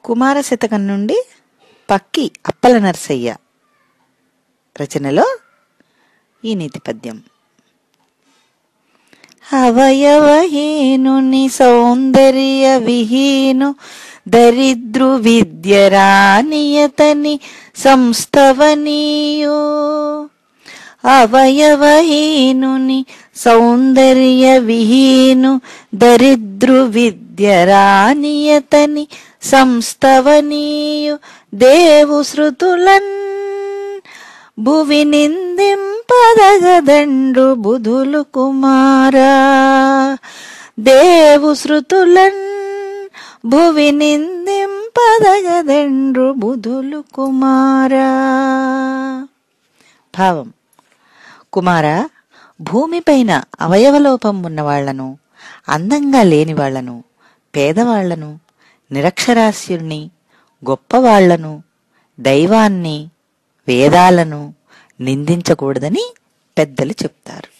కుమార శతకం నుండి పక్కి అప్పల నరసయ్య రచనలో ఈ నీతి పద్యం. అవయవహీనుని సౌందర్య విహీను దరిద్రు విద్యరానియతని సంస్థవనీయో. అవయవహీనుని సౌందర్య విహీను దరిద్రు విద్యరానియతని సంస్థవనీయు. దేవు శృతులన్ భువి నిందింపదగదండ్రు బుధులు కుమారా. దేవు శృతులన్ భువి నిందింపదగదండ్రు బుధులు కుమారా. భావం: కుమారా, భూమిపైన అవయవలోపం ఉన్నవాళ్లను, అందంగా లేని వాళ్లను, పేదవాళ్లను, నిరక్షరాస్యుల్ని, గొప్పవాళ్లను, దైవాన్ని, వేదాలను నిందించకూడదని పెద్దలు చెప్తారు.